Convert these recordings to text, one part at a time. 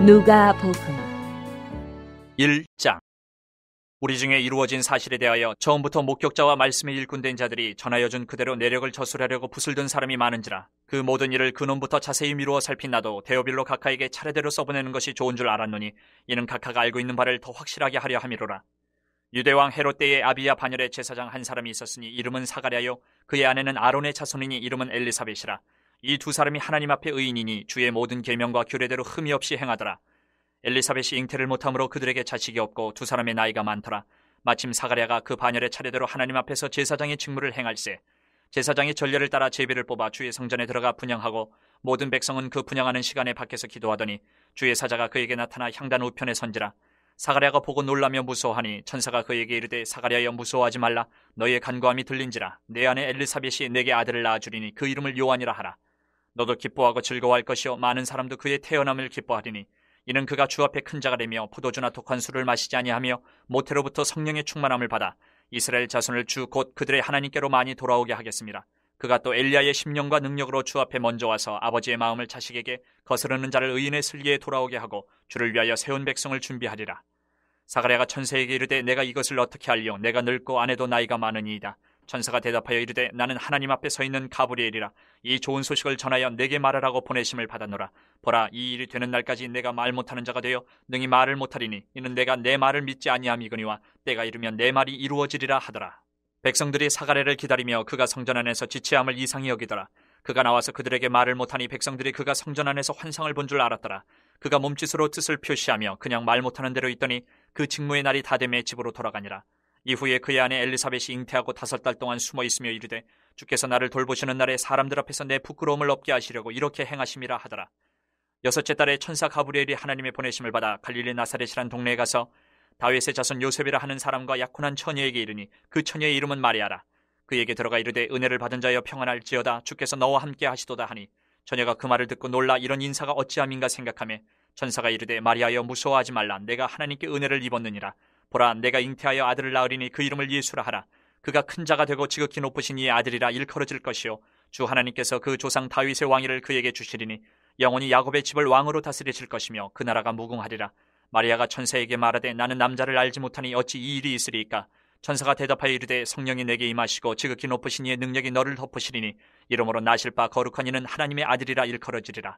누가복음 1장. 우리 중에 이루어진 사실에 대하여 처음부터 목격자와 말씀에 일꾼된 자들이 전하여 준 그대로 내력을 저술하려고 붓을 든 사람이 많은지라 그 모든 일을 근원부터 자세히 미루어 살핀 나도 데오빌로 각하에게 차례대로 써보내는 것이 좋은 줄 알았노니 이는 각하가 알고 있는 바를 더 확실하게 하려 함이로라. 유대왕 헤롯 때에 아비야 반열의 제사장 한 사람이 있었으니 이름은 사가랴요 그의 아내는 아론의 자손이니 이름은 엘리사벳이라. 이 두 사람이 하나님 앞에 의인이니 주의 모든 계명과 규례대로 흠이 없이 행하더라. 엘리사벳이 잉태를 못함으로 그들에게 자식이 없고 두 사람의 나이가 많더라. 마침 사가랴가 그 반열의 차례대로 하나님 앞에서 제사장의 직무를 행할세. 제사장이 전례를 따라 제비를 뽑아 주의 성전에 들어가 분향하고 모든 백성은 그 분향하는 시간에 밖에서 기도하더니 주의 사자가 그에게 나타나 향단 우편에 선지라. 사가랴가 보고 놀라며 무서워하니 천사가 그에게 이르되 사가랴여 무서워하지 말라. 너의 간구함이 들린지라. 내 아내 엘리사벳이 내게 아들을 낳아주리니 그 이름을 요한이라 하라. 너도 기뻐하고 즐거워할 것이요 많은 사람도 그의 태어남을 기뻐하리니 이는 그가 주 앞에 큰 자가 되며 포도주나 독한 술을 마시지 아니하며 모태로부터 성령의 충만함을 받아 이스라엘 자손을 주 곧 그들의 하나님께로 많이 돌아오게 하겠습니다. 그가 또 엘리야의 심령과 능력으로 주 앞에 먼저 와서 아버지의 마음을 자식에게 거스르는 자를 의인의 슬기에 돌아오게 하고 주를 위하여 세운 백성을 준비하리라. 사가랴가 천사에게 이르되 내가 이것을 어떻게 알리오? 내가 늙고 아내도 나이가 많으니이다. 천사가 대답하여 이르되 나는 하나님 앞에 서 있는 가브리엘이라. 이 좋은 소식을 전하여 내게 말하라고 보내심을 받았노라. 보라, 이 일이 되는 날까지 내가 말 못하는 자가 되어 능히 말을 못하리니 이는 내가 내 말을 믿지 아니함이거니와 때가 이르면 내 말이 이루어지리라 하더라. 백성들이 사가랴를 기다리며 그가 성전 안에서 지체함을 이상히 여기더라. 그가 나와서 그들에게 말을 못하니 백성들이 그가 성전 안에서 환상을 본 줄 알았더라. 그가 몸짓으로 뜻을 표시하며 그냥 말 못하는 대로 있더니 그 직무의 날이 다 되매 집으로 돌아가니라. 이후에 그의 아내 엘리사벳이 잉태하고 5달 동안 숨어 있으며 이르되 주께서 나를 돌보시는 날에 사람들 앞에서 내 부끄러움을 없게 하시려고 이렇게 행하심이라 하더라. 6째 달에 천사 가브리엘이 하나님의 보내심을 받아 갈릴리 나사렛이란 동네에 가서 다윗의 자손 요셉이라 하는 사람과 약혼한 처녀에게 이르니 그 처녀의 이름은 마리아라. 그에게 들어가 이르되 은혜를 받은 자여 평안할지어다. 주께서 너와 함께 하시도다 하니 처녀가 그 말을 듣고 놀라 이런 인사가 어찌함인가 생각하며 천사가 이르되 마리아여 무서워하지 말라. 내가 하나님께 은혜를 입었느니라. 보라, 내가 잉태하여 아들을 낳으리니 그 이름을 예수라 하라. 그가 큰 자가 되고 지극히 높으신 이의 아들이라 일컬어질 것이요 주 하나님께서 그 조상 다윗의 왕위를 그에게 주시리니 영원히 야곱의 집을 왕으로 다스리실 것이며 그 나라가 무궁하리라. 마리아가 천사에게 말하되 나는 남자를 알지 못하니 어찌 이 일이 있으리이까? 천사가 대답하여 이르되 성령이 내게 임하시고 지극히 높으신 이의 능력이 너를 덮으시리니 이러므로 나실 바 거룩한 이는 하나님의 아들이라 일컬어지리라.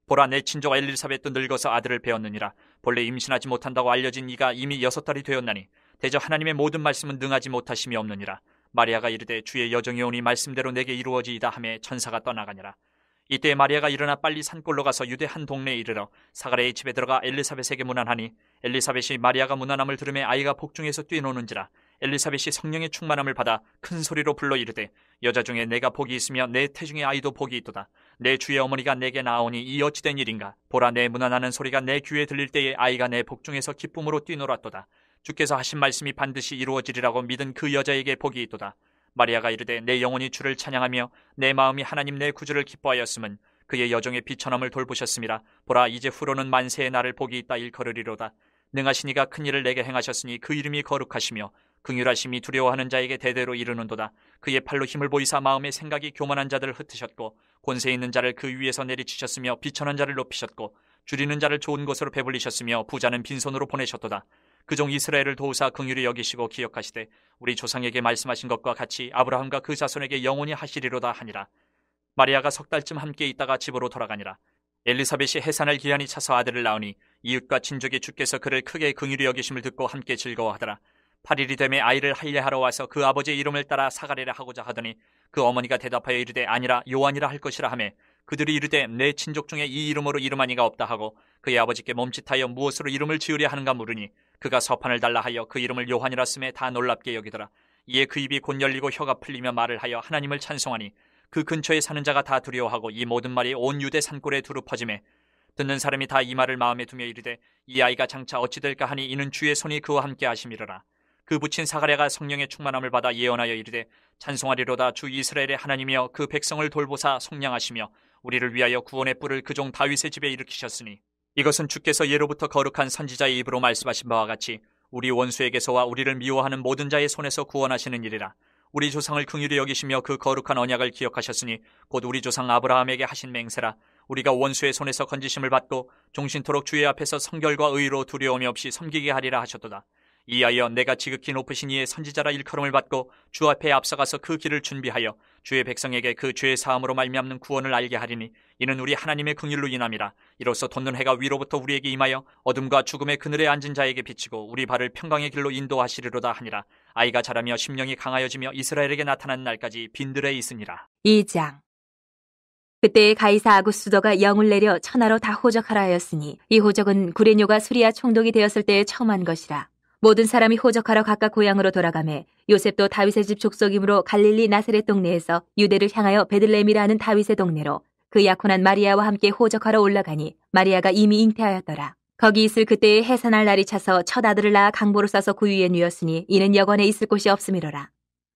보라, 내 친족 엘리사벳도 늙어서 아들을 배웠느니라. 본래 임신하지 못한다고 알려진 이가 이미 6달이 되었나니 대저 하나님의 모든 말씀은 능하지 못하심이 없느니라. 마리아가 이르되 주의 여정이 오니 말씀대로 내게 이루어지이다 하매 천사가 떠나가니라. 이때 마리아가 일어나 빨리 산골로 가서 유대 한 동네에 이르러 사가랴의 집에 들어가 엘리사벳에게 문안하니 엘리사벳이 마리아가 문안함을 들으매 아이가 복중에서 뛰노는지라. 엘리사벳이 성령의 충만함을 받아 큰 소리로 불러 이르되 여자 중에 내가 복이 있으며 내 태중의 아이도 복이 있도다. 내 주의 어머니가 내게 나오니 이 어찌된 일인가? 보라, 내 문안하는 소리가 내 귀에 들릴 때에 아이가 내 복중에서 기쁨으로 뛰놀았도다. 주께서 하신 말씀이 반드시 이루어지리라고 믿은 그 여자에게 복이 있도다. 마리아가 이르되 내 영혼이 주를 찬양하며 내 마음이 하나님 내 구주를 기뻐하였음은 그의 여종의 비천함을 돌보셨음이라. 보라, 이제 후로는 만세의 날을 복이 있다 일컬으리로다. 능하신 이가 큰 일을 내게 행하셨으니 그 이름이 거룩하시며 긍휼하심이 두려워하는 자에게 대대로 이르는도다. 그의 팔로 힘을 보이사 마음의 생각이 교만한 자들을 흩으셨고 권세 있는 자를 그 위에서 내리치셨으며 비천한 자를 높이셨고 줄이는 자를 좋은 곳으로 배불리셨으며 부자는 빈손으로 보내셨도다. 그종 이스라엘을 도우사 긍휼히 여기시고 기억하시되 우리 조상에게 말씀하신 것과 같이 아브라함과 그 자손에게 영원히 하시리로다 하니라. 마리아가 6달쯤 함께 있다가 집으로 돌아가니라. 엘리사벳이 해산을 기한이 차서 아들을 낳으니 이웃과 친족이 주께서 그를 크게 긍휼히 여기심을 듣고 함께 즐거워하더라. 8일이 되매 아이를 할례하러 와서 그 아버지의 이름을 따라 사가랴라 하고자 하더니 그 어머니가 대답하여 이르되 아니라 요한이라 할 것이라 하매 그들이 이르되 내 친족 중에 이 이름으로 이름한 이가 없다 하고 그의 아버지께 몸짓하여 무엇으로 이름을 지으려 하는가 물으니 그가 서판을 달라 하여 그 이름을 요한이라 쓰매 다 놀랍게 여기더라. 이에 그 입이 곧 열리고 혀가 풀리며 말을 하여 하나님을 찬송하니 그 근처에 사는 자가 다 두려워하고 이 모든 말이 온 유대 산골에 두루 퍼지매 듣는 사람이 다 이 말을 마음에 두며 이르되 이 아이가 장차 어찌 될까 하니 이는 주의 손이 그와 함께 하심이로라. 그 부친 사가랴가 성령의 충만함을 받아 예언하여 이르되 찬송하리로다. 주 이스라엘의 하나님이여 그 백성을 돌보사 속량하시며 우리를 위하여 구원의 뿔을 그 종 다윗의 집에 일으키셨으니 이것은 주께서 예로부터 거룩한 선지자의 입으로 말씀하신 바와 같이 우리 원수에게서와 우리를 미워하는 모든 자의 손에서 구원하시는 일이라. 우리 조상을 긍휼히 여기시며 그 거룩한 언약을 기억하셨으니 곧 우리 조상 아브라함에게 하신 맹세라. 우리가 원수의 손에서 건지심을 받고 종신토록 주의 앞에서 성결과 의로 두려움이 없이 섬기게 하리라 하셨도다. 이하여 내가 지극히 높으신 이의 선지자라 일컬음을 받고 주 앞에 앞서가서 그 길을 준비하여 주의 백성에게 그 죄의 사함으로 말미암는 구원을 알게 하리니 이는 우리 하나님의 긍휼로 인함이라. 이로써 돋는 해가 위로부터 우리에게 임하여 어둠과 죽음의 그늘에 앉은 자에게 비치고 우리 발을 평강의 길로 인도하시리로다 하니라. 아이가 자라며 심령이 강하여지며 이스라엘에게 나타난 날까지 빈들에 있으니라. 2장. 그때 가이사 아구스도가 영을 내려 천하로 다 호적하라 하였으니 이 호적은 구레뇨가 수리아 총독이 되었을 때에 처음 한 것이라. 모든 사람이 호적하러 각각 고향으로 돌아가매 요셉도 다윗의 집 족속이므로 갈릴리 나사렛 동네에서 유대를 향하여 베들레헴이라 하는 다윗의 동네로 그 약혼한 마리아와 함께 호적하러 올라가니 마리아가 이미 잉태하였더라. 거기 있을 그때에 해산할 날이 차서 첫 아들을 낳아 강보를 싸서 구유에 누였으니 이는 여관에 있을 곳이 없음이로라.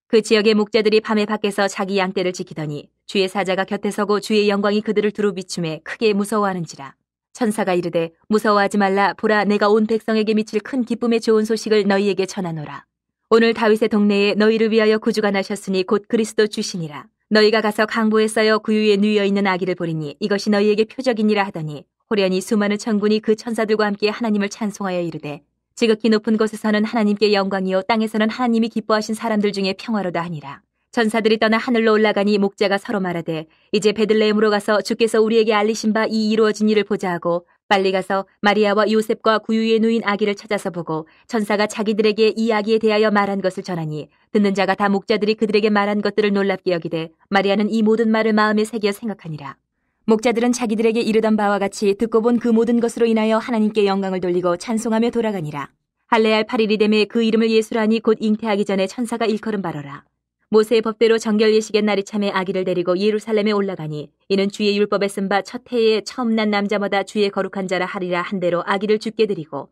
그 지역의 목자들이 밤에 밖에서 자기 양떼를 지키더니 주의 사자가 곁에 서고 주의 영광이 그들을 두루 비춤에 크게 무서워하는지라. 천사가 이르되 무서워하지 말라. 보라, 내가 온 백성에게 미칠 큰 기쁨의 좋은 소식을 너희에게 전하노라. 오늘 다윗의 동네에 너희를 위하여 구주가 나셨으니 곧 그리스도 주시니라. 너희가 가서 강보에 쌓여 구유에 누여 있는 아기를 보리니 이것이 너희에게 표적이니라 하더니 호련히 수많은 천군이 그 천사들과 함께 하나님을 찬송하여 이르되 지극히 높은 곳에서는 하나님께 영광이요 땅에서는 하나님이 기뻐하신 사람들 중에 평화로다 하니라. 전사들이 떠나 하늘로 올라가니 목자가 서로 말하되 이제 베들레헴으로 가서 주께서 우리에게 알리신 바 이 이루어진 일을 보자 하고 빨리 가서 마리아와 요셉과 구유에 누인 아기를 찾아서 보고 천사가 자기들에게 이 아기에 대하여 말한 것을 전하니 듣는 자가 다 목자들이 그들에게 말한 것들을 놀랍게 여기되 마리아는 이 모든 말을 마음에 새겨 생각하니라. 목자들은 자기들에게 이르던 바와 같이 듣고 본 그 모든 것으로 인하여 하나님께 영광을 돌리고 찬송하며 돌아가니라. 할례할 8일이 되매 그 이름을 예수라니 곧 잉태하기 전에 천사가 일컬음 바로라. 모세의 법대로 정결 예식의 날이 참에 아기를 데리고 예루살렘에 올라가니 이는 주의 율법에 쓴 바 첫 해에 처음 난 남자마다 주의 거룩한 자라 하리라 한 대로 아기를 죽게 드리고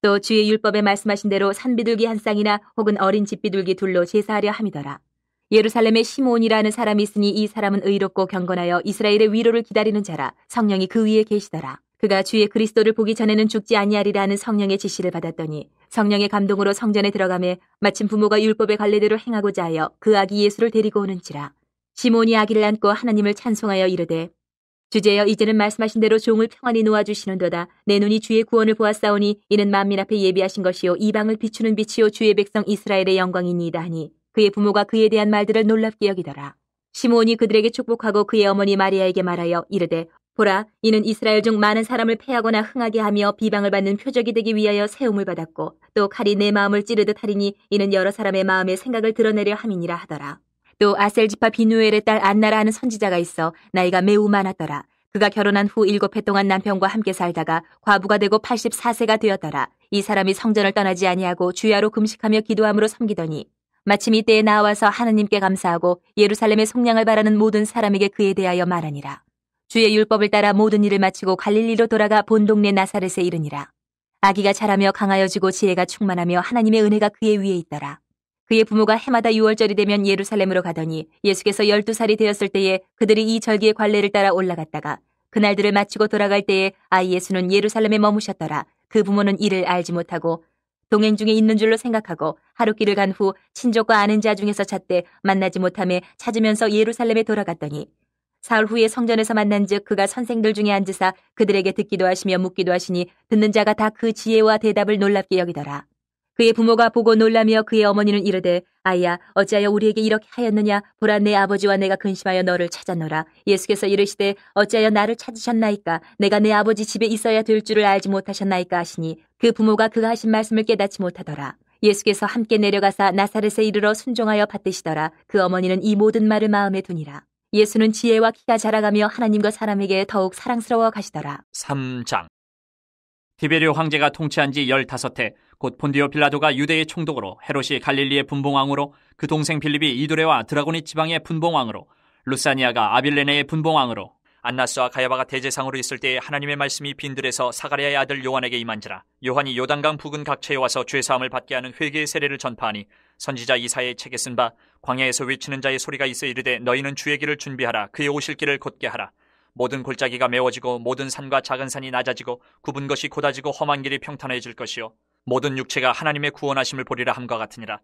또 주의 율법에 말씀하신 대로 산비둘기 한 쌍이나 혹은 어린 집비둘기 둘로 제사하려 함이더라. 예루살렘에 시므온이라는 사람이 있으니 이 사람은 의롭고 경건하여 이스라엘의 위로를 기다리는 자라. 성령이 그 위에 계시더라. 그가 주의 그리스도를 보기 전에는 죽지 아니하리라 하는 성령의 지시를 받았더니 성령의 감동으로 성전에 들어가매 마침 부모가 율법의 관례대로 행하고자 하여 그 아기 예수를 데리고 오는지라. 시몬이 아기를 안고 하나님을 찬송하여 이르되 주제여 이제는 말씀하신 대로 종을 평안히 놓아주시는도다. 내 눈이 주의 구원을 보았사오니 이는 만민 앞에 예비하신 것이요 이방을 비추는 빛이요 주의 백성 이스라엘의 영광이니이다 하니 그의 부모가 그에 대한 말들을 놀랍게 여기더라. 시몬이 그들에게 축복하고 그의 어머니 마리아에게 말하여 이르되 보라, 이는 이스라엘 중 많은 사람을 패하거나 흥하게 하며 비방을 받는 표적이 되기 위하여 세움을 받았고 또 칼이 내 마음을 찌르듯 하리니 이는 여러 사람의 마음의 생각을 드러내려 함이니라 하더라. 또 아셀지파 비누엘의 딸 안나라 하는 선지자가 있어 나이가 매우 많았더라. 그가 결혼한 후 7해 동안 남편과 함께 살다가 과부가 되고 84세가 되었더라. 이 사람이 성전을 떠나지 아니하고 주야로 금식하며 기도함으로 섬기더니 마침 이때에 나와서 하나님께 감사하고 예루살렘의 속량을 바라는 모든 사람에게 그에 대하여 말하니라. 주의 율법을 따라 모든 일을 마치고 갈릴리로 돌아가 본 동네 나사렛에 이르니라. 아기가 자라며 강하여지고 지혜가 충만하며 하나님의 은혜가 그의 위에 있더라. 그의 부모가 해마다 6월절이 되면 예루살렘으로 가더니 예수께서 12살이 되었을 때에 그들이 이 절기의 관례를 따라 올라갔다가 그날들을 마치고 돌아갈 때에 아이 예수는 예루살렘에 머무셨더라. 그 부모는 이를 알지 못하고 동행 중에 있는 줄로 생각하고 하루길을 간 후 친족과 아는 자 중에서 찾되 만나지 못하며 찾으면서 예루살렘에 돌아갔더니 사흘 후에 성전에서 만난즉 그가 선생들 중에 앉으사 그들에게 듣기도 하시며 묻기도 하시니 듣는 자가 다 그 지혜와 대답을 놀랍게 여기더라. 그의 부모가 보고 놀라며 그의 어머니는 이르되 아이야 어찌하여 우리에게 이렇게 하였느냐. 보라, 내 아버지와 내가 근심하여 너를 찾았노라. 예수께서 이르시되 어찌하여 나를 찾으셨나이까. 내가 내 아버지 집에 있어야 될 줄을 알지 못하셨나이까 하시니 그 부모가 그가 하신 말씀을 깨닫지 못하더라. 예수께서 함께 내려가사 나사렛에 이르러 순종하여 받드시더라. 그 어머니는 이 모든 말을 마음에 두니라. 예수는 지혜와 키가 자라가며 하나님과 사람에게 더욱 사랑스러워 가시더라. 3장. 디베리오 황제가 통치한 지 15해 곧 본디오 빌라도가 유대의 총독으로 헤롯이 갈릴리의 분봉왕으로 그 동생 빌립이 이두레와 드라고니 지방의 분봉왕으로 루사니아가 아빌레네의 분봉왕으로 안나스와 가야바가 대제상으로 있을 때에 하나님의 말씀이 빈들에서 사가랴의 아들 요한에게 임한지라. 요한이 요단강 부근 각처에 와서 죄사함을 받게 하는 회개의 세례를 전파하니 선지자 이사야의 책에 쓴 바 광야에서 외치는 자의 소리가 있어 이르되 너희는 주의 길을 준비하라. 그의 오실 길을 곧게 하라. 모든 골짜기가 메워지고 모든 산과 작은 산이 낮아지고 굽은 것이 곧아지고 험한 길이 평탄해질 것이요 모든 육체가 하나님의 구원하심을 보리라 함과 같으니라.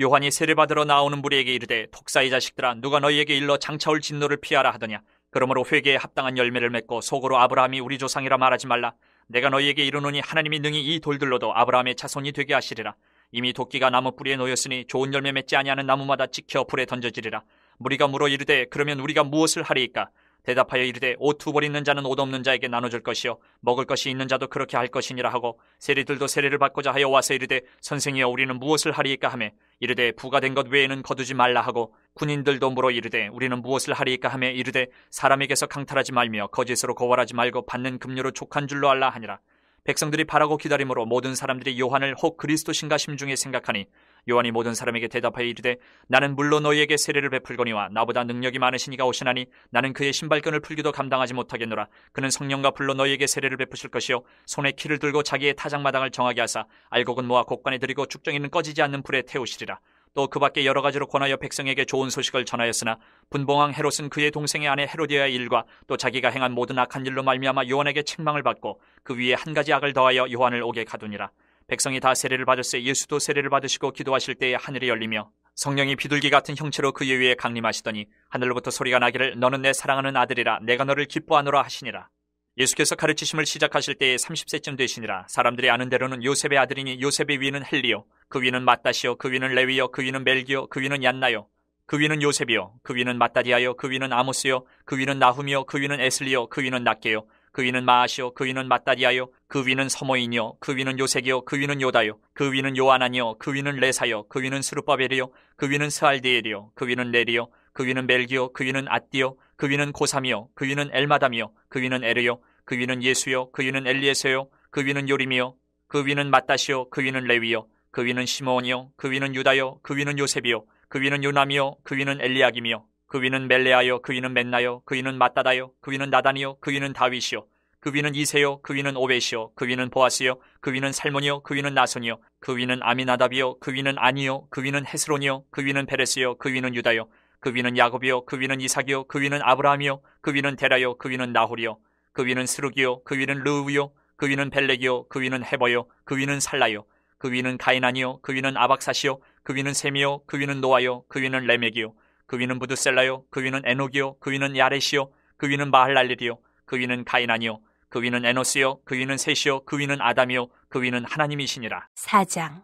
요한이 세례받으러 나오는 무리에게 이르되 독사의 자식들아 누가 너희에게 일러 장차올 진노를 피하라 하더냐. 그러므로 회개에 합당한 열매를 맺고 속으로 아브라함이 우리 조상이라 말하지 말라. 내가 너희에게 이르노니 하나님이 능히 이 돌들로도 아브라함의 자손이 되게 하시리라. 이미 도끼가 나무 뿌리에 놓였으니 좋은 열매 맺지 아니하는 나무마다 찍혀 불에 던져지리라. 무리가 물어 이르되 그러면 우리가 무엇을 하리이까? 대답하여 이르되 옷 두 벌 있는 자는 옷 없는 자에게 나눠줄 것이요 먹을 것이 있는 자도 그렇게 할 것이니라 하고, 세리들도 세례를 받고자 하여 와서 이르되 선생이여 우리는 무엇을 하리이까 하매 이르되 부가 된 것 외에는 거두지 말라 하고, 군인들도 물어 이르되 우리는 무엇을 하리이까 하매 이르되 사람에게서 강탈하지 말며 거짓으로 고발하지 말고 받는 급료로 족한 줄로 알라 하니라. 백성들이 바라고 기다림으로 모든 사람들이 요한을 혹 그리스도신가 심중에 생각하니, 요한이 모든 사람에게 대답하여 이르되 나는 물론 너희에게 세례를 베풀거니와 나보다 능력이 많으신 이가 오시나니 나는 그의 신발끈을 풀기도 감당하지 못하겠노라. 그는 성령과 불로 너희에게 세례를 베푸실 것이요 손에 키를 들고 자기의 타작마당을 정하게 하사 알곡은 모아 곡간에 들이고 쭉정이는 꺼지지 않는 불에 태우시리라. 또 그 밖에 여러 가지로 권하여 백성에게 좋은 소식을 전하였으나 분봉왕 헤롯은 그의 동생의 아내 헤로디아의 일과 또 자기가 행한 모든 악한 일로 말미암아 요한에게 책망을 받고 그 위에 한 가지 악을 더하여 요한을 옥에 가두니라. 백성이 다 세례를 받을새 예수도 세례를 받으시고 기도하실 때에 하늘이 열리며 성령이 비둘기 같은 형체로 그의 위에 강림하시더니 하늘로부터 소리가 나기를 너는 내 사랑하는 아들이라 내가 너를 기뻐하노라 하시니라. 예수께서 가르치심을 시작하실 때에 30세쯤 되시니라. 사람들이 아는 대로는 요셉의 아들이니 요셉의 위는 헬리요 그 위는 맏다시요 그 위는 레위요 그 위는 멜기요 그 위는 얀나요 그 위는 요셉이요 그 위는 맏다디아요 그 위는 아모스요 그 위는 나훔이요 그 위는 에슬리요 그 위는 낫게요 그 위는 마아시요 그 위는 맏다디아요 그 위는 서모인이요 그 위는 요색이요 그 위는 요다요 그 위는 요아나니요 그 위는 레사요 그 위는 스룹바벨이요 그 위는 스알디엘이요 그 위는 네리요 그 위는 멜기요 그 위는 앗디요 그 위는 고삼이요 그 위는 엘마담이요 그 위는 에르요 그 위는 예수요 그 위는 엘리에서요 그 위는 요림이요 그 위는 맏다시요 그 위는 레위요 그 위는 시므온이요 그 위는 유다요 그 위는 요셉이요 그 위는 요남이요 그 위는 엘리야김이요 그 위는 멜레아요 그 위는 멘나요 그 위는 맏다다요 그 위는 나단이요 그 위는 다윗이요 그 위는 이세요 그 위는 오벳이요 그 위는 보아스요 그 위는 살몬이요 그 위는 나손이요 그 위는 아미나답이요 그 위는 아니요 그 위는 헤스론이요 그 위는 페레스요 그 위는 유다요 그 위는 야곱이요 그 위는 이삭이요 그 위는 아브라함이요 그 위는 데라요 그 위는 나홀이요 그 위는 스룩이요 그 위는 르우요 그 위는 벨렉이요 그 위는 헤버요 그 위는 살라요 그 위는 가이난이요 그 위는 아박사시요 그 위는 셈이요 그 위는 노아요 그 위는 레멕이요 그 위는 부드셀라요 그 위는 에녹이요 그 위는 야렛이요 그 위는 마할랄렐이요 그 위는 가이난이요 그 위는 에노스요 그 위는 셋이요 그 위는 아담이요 그 위는 하나님이시니라. 4장.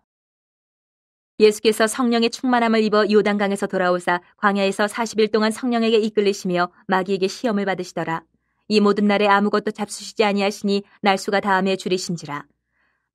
예수께서 성령의 충만함을 입어 요단강에서 돌아오사 광야에서 40일 동안 성령에게 이끌리시며 마귀에게 시험을 받으시더라. 이 모든 날에 아무것도 잡수시지 아니하시니 날수가 다함에 줄이신지라.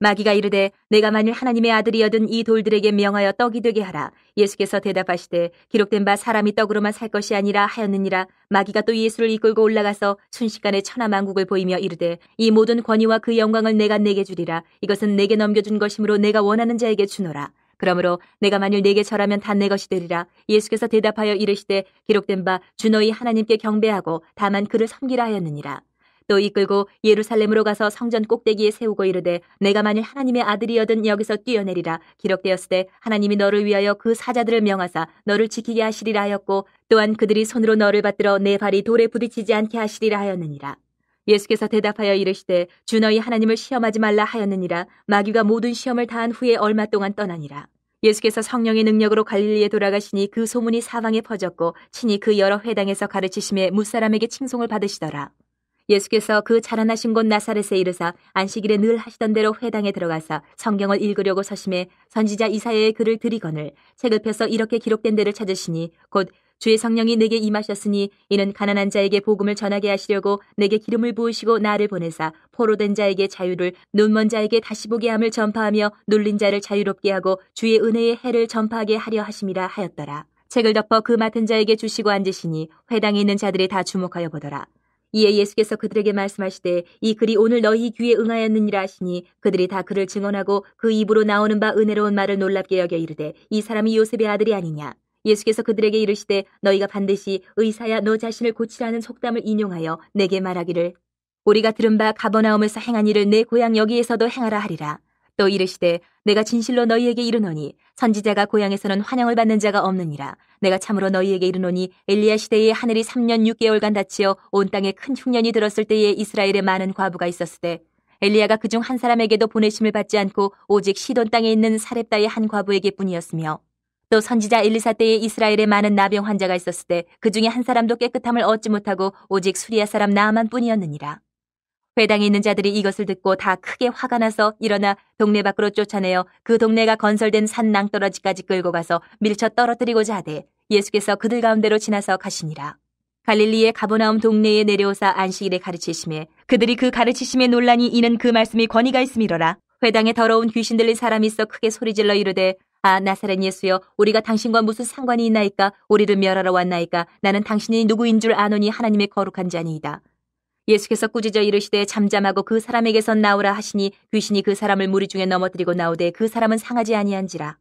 마귀가 이르되 내가 만일 하나님의 아들이여든 이 돌들에게 명하여 떡이 되게 하라. 예수께서 대답하시되 기록된 바 사람이 떡으로만 살 것이 아니라 하였느니라. 마귀가 또 예수를 이끌고 올라가서 순식간에 천하만국을 보이며 이르되 이 모든 권위와 그 영광을 내가 내게 주리라. 이것은 내게 넘겨준 것이므로 내가 원하는 자에게 주노라. 그러므로 내가 만일 내게 절하면 다 내 것이 되리라. 예수께서 대답하여 이르시되 기록된 바 주 너희 하나님께 경배하고 다만 그를 섬기라 하였느니라. 또 이끌고 예루살렘으로 가서 성전 꼭대기에 세우고 이르되 내가 만일 하나님의 아들이여든 여기서 뛰어내리라. 기록되었으되 하나님이 너를 위하여 그 사자들을 명하사 너를 지키게 하시리라 하였고 또한 그들이 손으로 너를 받들어 내 발이 돌에 부딪히지 않게 하시리라 하였느니라. 예수께서 대답하여 이르시되 주 너희 하나님을 시험하지 말라 하였느니라. 마귀가 모든 시험을 다한 후에 얼마 동안 떠나니라. 예수께서 성령의 능력으로 갈릴리에 돌아가시니 그 소문이 사방에 퍼졌고 친히 그 여러 회당에서 가르치심에 무사람에게 칭송을 받으시더라. 예수께서 그 자라나신 곳 나사렛에 이르사 안식일에 늘 하시던 대로 회당에 들어가사 성경을 읽으려고 서심해 선지자 이사야의 글을 들이거늘 책을 펴서 이렇게 기록된 데를 찾으시니 곧 주의 성령이 내게 임하셨으니 이는 가난한 자에게 복음을 전하게 하시려고 내게 기름을 부으시고 나를 보내사 포로된 자에게 자유를 눈먼 자에게 다시 보게 함을 전파하며 눌린 자를 자유롭게 하고 주의 은혜의 해를 전파하게 하려 하심이라 하였더라. 책을 덮어 그 맡은 자에게 주시고 앉으시니 회당에 있는 자들이 다 주목하여 보더라. 이에 예수께서 그들에게 말씀하시되 이 글이 오늘 너희 귀에 응하였느니라 하시니 그들이 다 그를 증언하고 그 입으로 나오는 바 은혜로운 말을 놀랍게 여겨 이르되 이 사람이 요셉의 아들이 아니냐. 예수께서 그들에게 이르시되 너희가 반드시 의사야 너 자신을 고치라는 속담을 인용하여 내게 말하기를 우리가 들은 바 가버나움에서 행한 일을 내 고향 여기에서도 행하라 하리라. 또 이르시되 내가 진실로 너희에게 이르노니 선지자가 고향에서는 환영을 받는 자가 없느니라. 내가 참으로 너희에게 이르노니 엘리야 시대에 하늘이 3년 6개월간 닫히어 온 땅에 큰 흉년이 들었을 때에 이스라엘에 많은 과부가 있었으되 엘리야가 그중 한 사람에게도 보내심을 받지 않고 오직 시돈 땅에 있는 사렙다의 한 과부에게 뿐이었으며 또 선지자 엘리사 때에 이스라엘에 많은 나병 환자가 있었을 때 그 중에 한 사람도 깨끗함을 얻지 못하고 오직 수리아 사람 나아만 뿐이었느니라. 회당에 있는 자들이 이것을 듣고 다 크게 화가 나서 일어나 동네 밖으로 쫓아내어 그 동네가 건설된 산 낭떠러지까지 끌고 가서 밀쳐 떨어뜨리고자 하되 예수께서 그들 가운데로 지나서 가시니라. 갈릴리의 가버나움 동네에 내려오사 안식일에 가르치심에 그들이 그 가르치심에 논란이 이는 그 말씀이 권위가 있음이로라. 회당에 더러운 귀신 들린 사람이 있어 크게 소리질러 이르되 아 나사렛 예수여 우리가 당신과 무슨 상관이 있나이까 우리를 멸하러 왔나이까 나는 당신이 누구인 줄 아노니 하나님의 거룩한 자니이다. 예수께서 꾸짖어 이르시되 잠잠하고 그 사람에게서 나오라 하시니 귀신이 그 사람을 무리 중에 넘어뜨리고 나오되 그 사람은 상하지 아니한지라.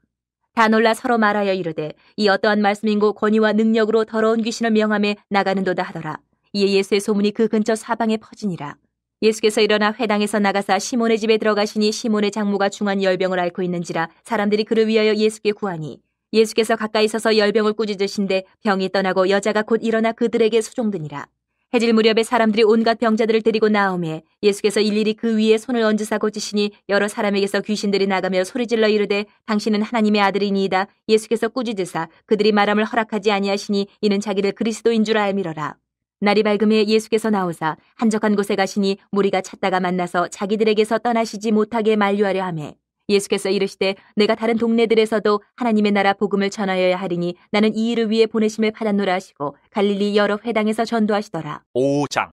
다 놀라 서로 말하여 이르되 이 어떠한 말씀인고 권위와 능력으로 더러운 귀신을 명함에 나가는도다 하더라. 이에 예수의 소문이 그 근처 사방에 퍼지니라. 예수께서 일어나 회당에서 나가사 시몬의 집에 들어가시니 시몬의 장모가 중한 열병을 앓고 있는지라 사람들이 그를 위하여 예수께 구하니 예수께서 가까이 서서 열병을 꾸짖으신데 병이 떠나고 여자가 곧 일어나 그들에게 수종드니라. 해질 무렵에 사람들이 온갖 병자들을 데리고 나오매 예수께서 일일이 그 위에 손을 얹으사 고치시니 여러 사람에게서 귀신들이 나가며 소리질러 이르되 당신은 하나님의 아들이니이다. 예수께서 꾸짖으사 그들이 말함을 허락하지 아니하시니 이는 자기를 그리스도인 줄 알미러라. 날이 밝음에 예수께서 나오사 한적한 곳에 가시니 무리가 찾다가 만나서 자기들에게서 떠나시지 못하게 만류하려 하매 예수께서 이르시되 내가 다른 동네들에서도 하나님의 나라 복음을 전하여야 하리니 나는 이 일을 위해 보내심을 받았노라 하시고 갈릴리 여러 회당에서 전도하시더라. 5장.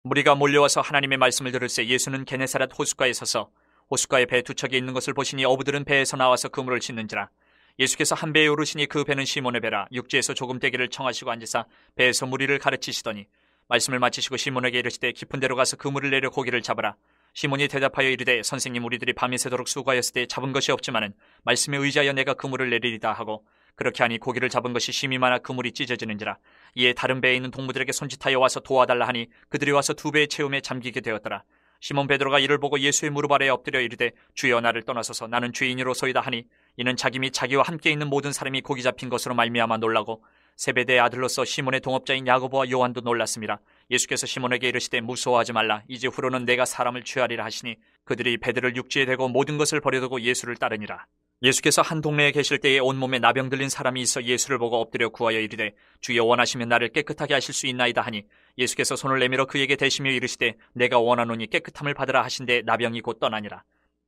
무리가 몰려와서 하나님의 말씀을 들을새 예수는 게네사렛 호숫가에 서서 호숫가에 배 두 척이 있는 것을 보시니 어부들은 배에서 나와서 그물을 싣는지라. 예수께서 한 배에 오르시니 그 배는 시몬의 배라. 육지에서 조금 떼기를 청하시고 앉으사 배에서 무리를 가르치시더니 말씀을 마치시고 시몬에게 이르시되 깊은 데로 가서 그물을 내려 고기를 잡으라. 시몬이 대답하여 이르되 선생님 우리들이 밤이 새도록 수고하였을 때 잡은 것이 없지만은 말씀에 의지하여 내가 그물을 내리리다 하고 그렇게 하니 고기를 잡은 것이 심히 많아 그물이 찢어지는지라. 이에 다른 배에 있는 동무들에게 손짓하여 와서 도와달라 하니 그들이 와서 두 배의 채움에 잠기게 되었더라. 시몬 베드로가 이를 보고 예수의 무릎 아래에 엎드려 이르되 주여 나를 떠나소서 나는 죄인으로소이다 하니 이는 자기 및 자기와 함께 있는 모든 사람이 고기 잡힌 것으로 말미암아 놀라고 세베대의 아들로서 시몬의 동업자인 야고보와 요한도 놀랐습니다. 예수께서 시몬에게 이르시되 무서워하지 말라. 이제 후로는 내가 사람을 취하리라 하시니 그들이 배들을 육지에 대고 모든 것을 버려두고 예수를 따르니라. 예수께서 한 동네에 계실 때에 온몸에 나병 들린 사람이 있어 예수를 보고 엎드려 구하여 이르되 주여 원하시면 나를 깨끗하게 하실 수 있나이다 하니 예수께서 손을 내밀어 그에게 대시며 이르시되 내가 원하노니 깨끗함을 받으라 하신데 나병이 곧 떠나니라.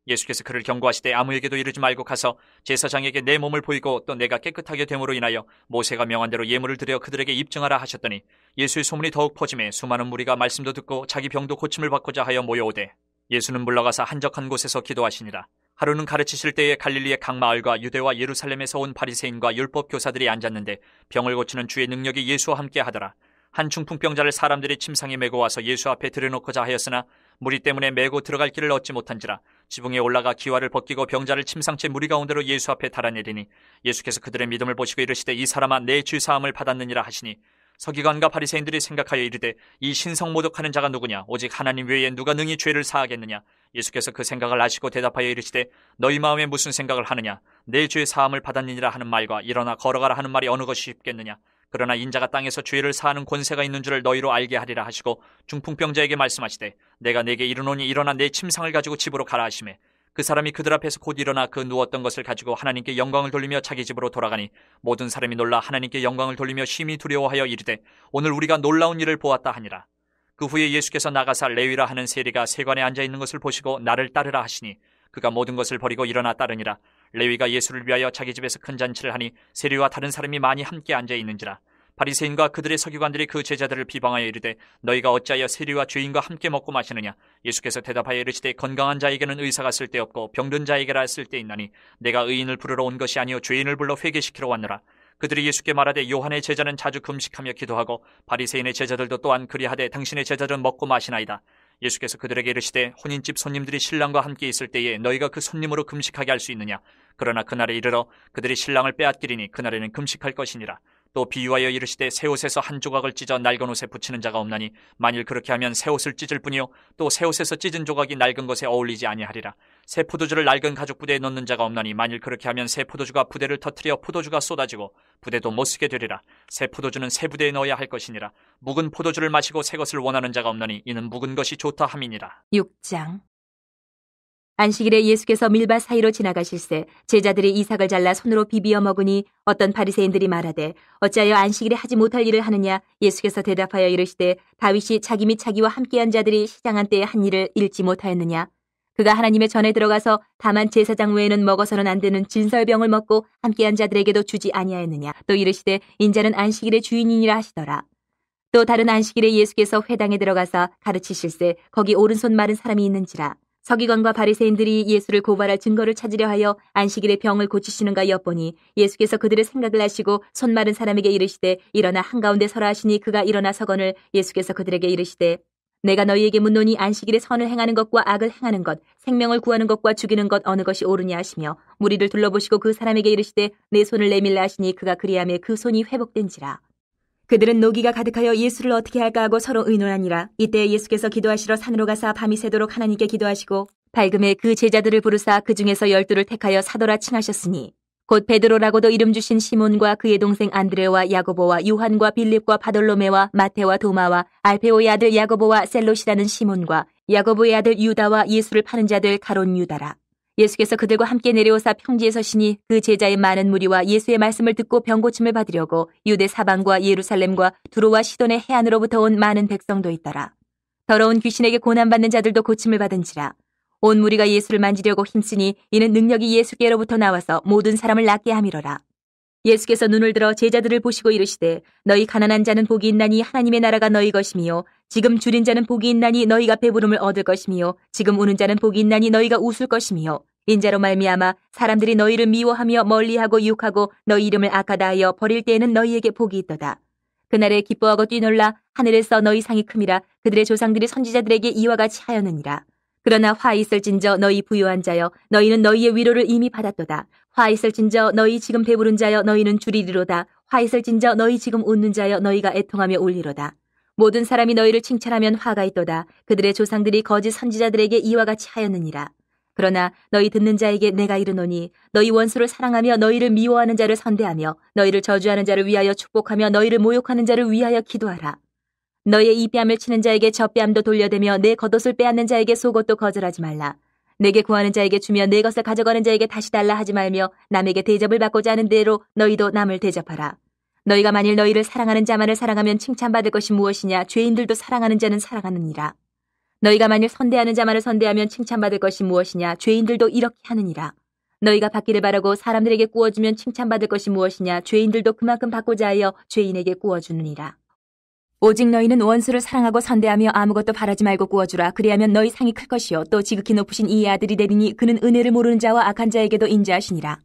예수께서 그를 경고하시되 아무에게도 이르지 말고 가서 제사장에게 내 몸을 보이고 또 내가 깨끗하게 됨으로 인하여 모세가 명한 대로 예물을 드려 그들에게 입증하라 하셨더니 예수의 소문이 더욱 퍼지매 수많은 무리가 말씀도 듣고 자기 병도 고침을 받고자 하여 모여오되 예수는 물러가서 한적한 곳에서 기도하시니라. 하루는 가르치실 때에 갈릴리의 각 마을과 유대와 예루살렘에서 온 바리새인과 율법 교사들이 앉았는데 병을 고치는 주의 능력이 예수와 함께 하더라. 한 중풍병자를 사람들이 침상에 메고 와서 예수 앞에 들여놓고자 하였으나 무리 때문에 메고 들어갈 길을 얻지 못한지라. 지붕에 올라가 기와를 벗기고 병자를 침상째 무리 가운데로 예수 앞에 달아내리니 예수께서 그들의 믿음을 보시고 이르시되 이 사람아 내 죄 사함을 받았느니라 하시니 서기관과 바리새인들이 생각하여 이르되 이 신성 모독하는 자가 누구냐 오직 하나님 외에 누가 능히 죄를 사하겠느냐. 예수께서 그 생각을 아시고 대답하여 이르시되 너희 마음에 무슨 생각을 하느냐. 내 죄 사함을 받았느니라 하는 말과 일어나 걸어가라 하는 말이 어느 것이 쉽겠느냐. 그러나 인자가 땅에서 죄를 사하는 권세가 있는 줄을 너희로 알게 하리라 하시고 중풍병자에게 말씀하시되 내가 내게 이르노니 일어나 내 침상을 가지고 집으로 가라 하시매 그 사람이 그들 앞에서 곧 일어나 그 누웠던 것을 가지고 하나님께 영광을 돌리며 자기 집으로 돌아가니 모든 사람이 놀라 하나님께 영광을 돌리며 심히 두려워하여 이르되 오늘 우리가 놀라운 일을 보았다 하니라. 그 후에 예수께서 나가사 레위라 하는 세리가 세관에 앉아있는 것을 보시고 나를 따르라 하시니 그가 모든 것을 버리고 일어나 따르니라. 레위가 예수를 위하여 자기 집에서 큰 잔치를 하니 세리와 다른 사람이 많이 함께 앉아있는지라. 바리새인과 그들의 서기관들이 그 제자들을 비방하여 이르되 너희가 어찌하여 세리와 죄인과 함께 먹고 마시느냐. 예수께서 대답하여 이르시되 건강한 자에게는 의사가 쓸데없고 병든 자에게라 쓸데있나니 내가 의인을 부르러 온 것이 아니요 죄인을 불러 회개시키러 왔노라. 그들이 예수께 말하되 요한의 제자는 자주 금식하며 기도하고 바리새인의 제자들도 또한 그리하되 당신의 제자들은 먹고 마시나이다. 예수께서 그들에게 이르시되 혼인집 손님들이 신랑과 함께 있을 때에 너희가 그 손님으로 금식하게 할 수 있느냐. 그러나 그날에 이르러 그들이 신랑을 빼앗기리니 그날에는 금식할 것이니라. 또 비유하여 이르시되 새 옷에서 한 조각을 찢어 낡은 옷에 붙이는 자가 없나니 만일 그렇게 하면 새 옷을 찢을 뿐이요 또 새 옷에서 찢은 조각이 낡은 것에 어울리지 아니하리라. 새 포도주를 낡은 가죽 부대에 넣는 자가 없나니 만일 그렇게 하면 새 포도주가 부대를 터뜨려 포도주가 쏟아지고 부대도 못 쓰게 되리라. 새 포도주는 새 부대에 넣어야 할 것이니라. 묵은 포도주를 마시고 새 것을 원하는 자가 없나니 이는 묵은 것이 좋다 함이니라. 6장 안식일에 예수께서 밀밭 사이로 지나가실새 제자들이 이삭을 잘라 손으로 비비어 먹으니 어떤 바리새인들이 말하되 어찌하여 안식일에 하지 못할 일을 하느냐. 예수께서 대답하여 이르시되 다윗이 자기 및 자기와 함께한 자들이 시장한 때에 한 일을 잃지 못하였느냐. 그가 하나님의 전에 들어가서 다만 제사장 외에는 먹어서는 안 되는 진설병을 먹고 함께한 자들에게도 주지 아니하였느냐. 또 이르시되 인자는 안식일의 주인이니라 하시더라. 또 다른 안식일에 예수께서 회당에 들어가서 가르치실새 거기 오른손 마른 사람이 있는지라. 서기관과 바리새인들이 예수를 고발할 증거를 찾으려 하여 안식일에 병을 고치시는가 엿보니 예수께서 그들의 생각을 아시고 손 마른 사람에게 이르시되 일어나 한가운데 서라 하시니 그가 일어나 서거늘 예수께서 그들에게 이르시되 내가 너희에게 묻노니 안식일에 선을 행하는 것과 악을 행하는 것, 생명을 구하는 것과 죽이는 것 어느 것이 옳으냐 하시며 무리를 둘러보시고 그 사람에게 이르시되 내 손을 내밀라 하시니 그가 그리하며 그 손이 회복된지라. 그들은 노기가 가득하여 예수를 어떻게 할까 하고 서로 의논하니라. 이때 예수께서 기도하시러 산으로 가사 밤이 새도록 하나님께 기도하시고 밝음에 그 제자들을 부르사 그 중에서 12를 택하여 사도라 칭하셨으니 곧 베드로라고도 이름 주신 시몬과 그의 동생 안드레와 야고보와 요한과 빌립과 바돌로메와 마테와 도마와 알페오의 아들 야고보와 셀롯이라는 시몬과 야고보의 아들 유다와 예수를 파는 자들 가론 유다라. 예수께서 그들과 함께 내려오사 평지에 서시니 그 제자의 많은 무리와 예수의 말씀을 듣고 병고침을 받으려고 유대 사방과 예루살렘과 두로와 시돈의 해안으로부터 온 많은 백성도 있더라. 더러운 귀신에게 고난받는 자들도 고침을 받은지라. 온 무리가 예수를 만지려고 힘쓰니 이는 능력이 예수께로부터 나와서 모든 사람을 낫게 함이로라. 예수께서 눈을 들어 제자들을 보시고 이르시되 너희 가난한 자는 복이 있나니 하나님의 나라가 너희 것이미요. 지금 줄인 자는 복이 있나니 너희가 배부름을 얻을 것이미요. 지금 우는 자는 복이 있나니 너희가 웃을 것이미요. 인자로 말미암아 사람들이 너희를 미워하며 멀리하고 유혹하고 너희 이름을 악하다 하여 버릴 때에는 너희에게 복이 있도다. 그날에 기뻐하고 뛰놀라 하늘에서 너희 상이 큼이라. 그들의 조상들이 선지자들에게 이와 같이 하였느니라. 그러나 화 있을진저 너희 부유한 자여 너희는 너희의 위로를 이미 받았도다. 화 있을진저 너희 지금 배부른 자여 너희는 줄이리로다. 화 있을진저 너희 지금 웃는 자여 너희가 애통하며 울리로다. 모든 사람이 너희를 칭찬하면 화가 있도다. 그들의 조상들이 거짓 선지자들에게 이와 같이 하였느니라. 그러나 너희 듣는 자에게 내가 이르노니 너희 원수를 사랑하며 너희를 미워하는 자를 선대하며 너희를 저주하는 자를 위하여 축복하며 너희를 모욕하는 자를 위하여 기도하라. 너희의 이 뺨을 치는 자에게 저 뺨도 돌려대며 내 겉옷을 빼앗는 자에게 속옷도 거절하지 말라. 내게 구하는 자에게 주며 내 것을 가져가는 자에게 다시 달라 하지 말며 남에게 대접을 받고자 하는 대로 너희도 남을 대접하라. 너희가 만일 너희를 사랑하는 자만을 사랑하면 칭찬받을 것이 무엇이냐. 죄인들도 사랑하는 자는 사랑하느니라. 너희가 만일 선대하는 자만을 선대하면 칭찬받을 것이 무엇이냐. 죄인들도 이렇게 하느니라. 너희가 받기를 바라고 사람들에게 구워주면 칭찬받을 것이 무엇이냐. 죄인들도 그만큼 받고자 하여 죄인에게 구워주느니라. 오직 너희는 원수를 사랑하고 선대하며 아무것도 바라지 말고 구워주라. 그리하면 너희 상이 클 것이요 또 지극히 높으신 이의 아들이 되리니 그는 은혜를 모르는 자와 악한 자에게도 인자하시니라.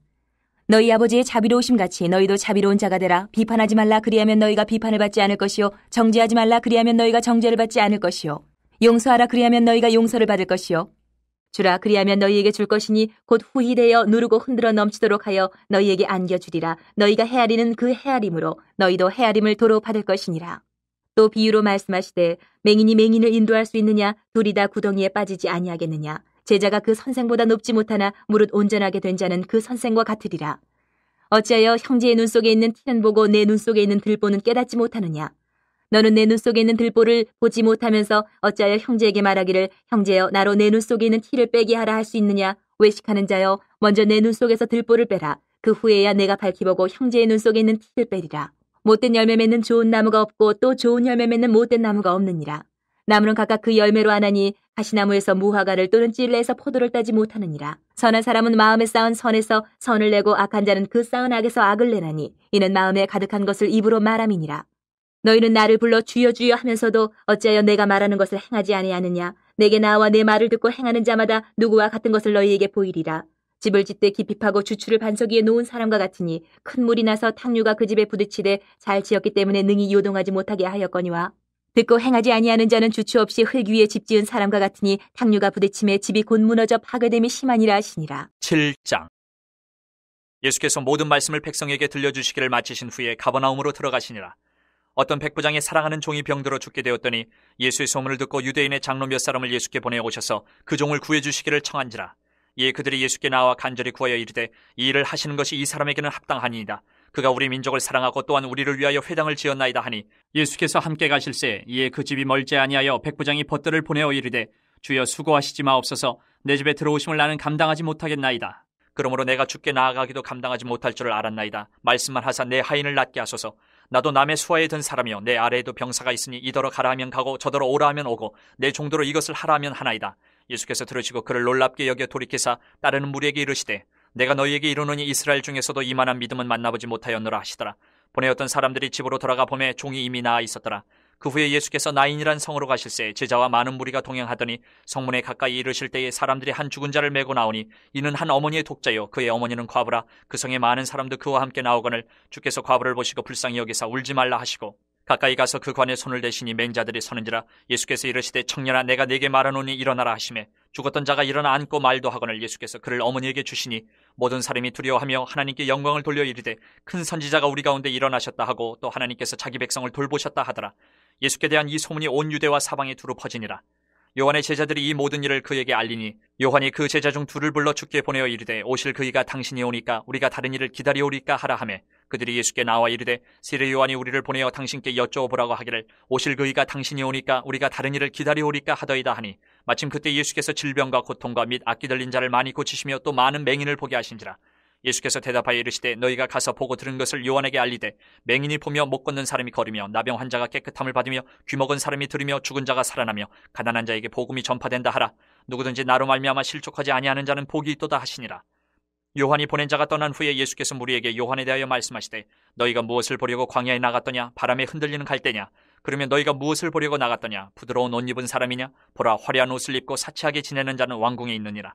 너희 아버지의 자비로우심같이 너희도 자비로운 자가 되라. 비판하지 말라. 그리하면 너희가 비판을 받지 않을 것이요 정죄하지 말라. 그리하면 너희가 정죄를 받지 않을 것이요 용서하라. 그리하면 너희가 용서를 받을 것이요 주라. 그리하면 너희에게 줄 것이니 곧 후히 되어 누르고 흔들어 넘치도록 하여 너희에게 안겨주리라. 너희가 헤아리는 그 헤아림으로 너희도 헤아림을 도로 받을 것이니라. 또 비유로 말씀하시되 맹인이 맹인을 인도할 수 있느냐. 둘이 다 구덩이에 빠지지 아니하겠느냐. 제자가 그 선생보다 높지 못하나 무릇 온전하게 된 자는 그 선생과 같으리라. 어찌하여 형제의 눈 속에 있는 티는 보고 내 눈 속에 있는 들보는 깨닫지 못하느냐. 너는 내 눈 속에 있는 들보를 보지 못하면서 어찌하여 형제에게 말하기를 형제여 나로 내 눈 속에 있는 티를 빼게 하라 할 수 있느냐. 외식하는 자여 먼저 내 눈 속에서 들보를 빼라. 그 후에야 내가 밝히보고 형제의 눈 속에 있는 티를 빼리라. 못된 열매 맺는 좋은 나무가 없고 또 좋은 열매 맺는 못된 나무가 없느니라. 나무는 각각 그 열매로 아나니 가시나무에서 무화과를 또는 찔레에서 포도를 따지 못하느니라. 선한 사람은 마음에 쌓은 선에서 선을 내고 악한 자는 그 쌓은 악에서 악을 내나니 이는 마음에 가득한 것을 입으로 말함이니라. 너희는 나를 불러 주여 주여 하면서도 어찌하여 내가 말하는 것을 행하지 아니하느냐. 내게 나와 내 말을 듣고 행하는 자마다 누구와 같은 것을 너희에게 보이리라. 집을 짓되 깊이 파고 주추를 반석 위에 놓은 사람과 같으니 큰 물이 나서 탕류가 그 집에 부딪히되 잘 지었기 때문에 능히 요동하지 못하게 하였거니와 듣고 행하지 아니하는 자는 주추 없이 흙 위에 집 지은 사람과 같으니 탕류가 부딪힘에 집이 곧 무너져 파괴됨이 심하니라 하시니라. 7장. 예수께서 모든 말씀을 백성에게 들려주시기를 마치신 후에 가버나움으로 들어가시니라. 어떤 백부장이 사랑하는 종이 병들어 죽게 되었더니 예수의 소문을 듣고 유대인의 장로 몇 사람을 예수께 보내오셔서 그 종을 구해주시기를 청한지라. 이에 그들이 예수께 나와 간절히 구하여 이르되 이 일을 하시는 것이 이 사람에게는 합당하니이다. 그가 우리 민족을 사랑하고 또한 우리를 위하여 회당을 지었나이다 하니 예수께서 함께 가실새 이에 그 집이 멀지 아니하여 백부장이 벗들을 보내어 이르되 주여 수고하시지 마옵소서. 내 집에 들어오심을 나는 감당하지 못하겠나이다. 그러므로 내가 주께 나아가기도 감당하지 못할 줄을 알았나이다. 말씀만 하사 내 하인을 낫게 하소서. 나도 남의 수하에 든 사람이요 내 아래에도 병사가 있으니 이더러 가라 하면 가고 저더러 오라 하면 오고 내 종도로 이것을 하라 하면 하나이다. 예수께서 들으시고 그를 놀랍게 여겨 돌이키사 따르는 무리에게 이르시되 내가 너희에게 이르노니 이스라엘 중에서도 이만한 믿음은 만나보지 못하였노라 하시더라. 보내었던 사람들이 집으로 돌아가 보매 종이 이미 나아 있었더라. 그 후에 예수께서 나인이란 성으로 가실새 제자와 많은 무리가 동행하더니 성문에 가까이 이르실 때에 사람들이 한 죽은 자를 메고 나오니 이는 한 어머니의 독자요 그의 어머니는 과부라. 그 성에 많은 사람도 그와 함께 나오거늘 주께서 과부를 보시고 불쌍히 여기사 울지 말라 하시고 가까이 가서 그 관에 손을 대시니 맹자들이 서는지라. 예수께서 이르시되 청년아 내가 네게 말하노니 일어나라 하시매 죽었던 자가 일어나 앉고 말도 하거늘 예수께서 그를 어머니에게 주시니 모든 사람이 두려워하며 하나님께 영광을 돌려 이르되 큰 선지자가 우리 가운데 일어나셨다 하고 또 하나님께서 자기 백성을 돌보셨다 하더라. 예수께 대한 이 소문이 온 유대와 사방에 두루 퍼지니라. 요한의 제자들이 이 모든 일을 그에게 알리니 요한이 그 제자 중 둘을 불러 주께 보내어 이르되 오실 그이가 당신이 오니까 우리가 다른 일을 기다리오리까 하라 하매 그들이 예수께 나와 이르되 세례 요한이 우리를 보내어 당신께 여쭤보라고 하기를 오실 그이가 당신이 오니까 우리가 다른 일을 기다리오리까 하더이다 하니 마침 그때 예수께서 질병과 고통과 및 악기 들린 자를 많이 고치시며 또 많은 맹인을 보게 하신지라. 예수께서 대답하여 이르시되 너희가 가서 보고 들은 것을 요한에게 알리되 맹인이 보며 못 걷는 사람이 걸으며 나병 환자가 깨끗함을 받으며 귀먹은 사람이 들으며 죽은 자가 살아나며 가난한 자에게 복음이 전파된다 하라. 누구든지 나로 말미암아 실족하지 아니하는 자는 복이 있도다 하시니라. 요한이 보낸 자가 떠난 후에 예수께서 무리에게 요한에 대하여 말씀하시되 너희가 무엇을 보려고 광야에 나갔더냐? 바람에 흔들리는 갈대냐? 그러면 너희가 무엇을 보려고 나갔더냐? 부드러운 옷 입은 사람이냐? 보라 화려한 옷을 입고 사치하게 지내는 자는 왕궁에 있느니라.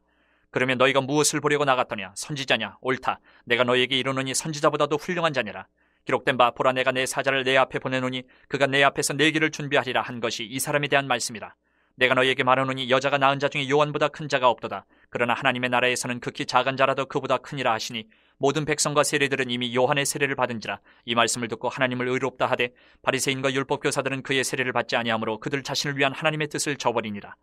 그러면 너희가 무엇을 보려고 나갔더냐? 선지자냐? 옳다. 내가 너희에게 이르노니 선지자보다도 훌륭한 자니라. 기록된 바 보라 내가 내 사자를 내 앞에 보내노니 그가 내 앞에서 내 길을 준비하리라 한 것이 이 사람에 대한 말씀이라. 내가 너희에게 말하노니 여자가 낳은 자 중에 요한보다 큰 자가 없도다. 그러나 하나님의 나라에서는 극히 작은 자라도 그보다 크니라 하시니 모든 백성과 세리들은 이미 요한의 세례를 받은지라. 이 말씀을 듣고 하나님을 의롭다 하되 바리새인과 율법교사들은 그의 세례를 받지 아니하므로 그들 자신을 위한 하나님의 뜻을 저버리니라.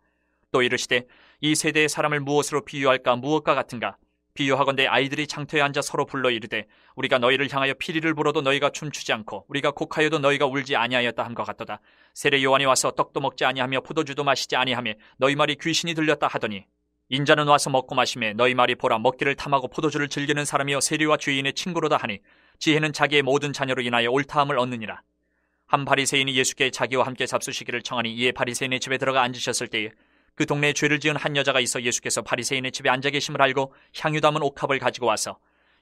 또 이르시되 이 세대의 사람을 무엇으로 비유할까? 무엇과 같은가? 비유하건대 아이들이 장터에 앉아 서로 불러 이르되 우리가 너희를 향하여 피리를 불어도 너희가 춤추지 않고 우리가 곡하여도 너희가 울지 아니하였다 함과 같도다. 세례 요한이 와서 떡도 먹지 아니하며 포도주도 마시지 아니하며 너희 말이 귀신이 들렸다 하더니 인자는 와서 먹고 마시매 너희 말이 보라 먹기를 탐하고 포도주를 즐기는 사람이여 세리와 죄인의 친구로다 하니 지혜는 자기의 모든 자녀로 인하여 옳다함을 얻느니라. 한 바리새인이 예수께 자기와 함께 잡수시기를 청하니 이에 바리새인의 집에 들어가 앉으셨을 때에 그 동네에 죄를 지은 한 여자가 있어 예수께서 바리새인의 집에 앉아 계심을 알고 향유 담은 옥합을 가지고 와서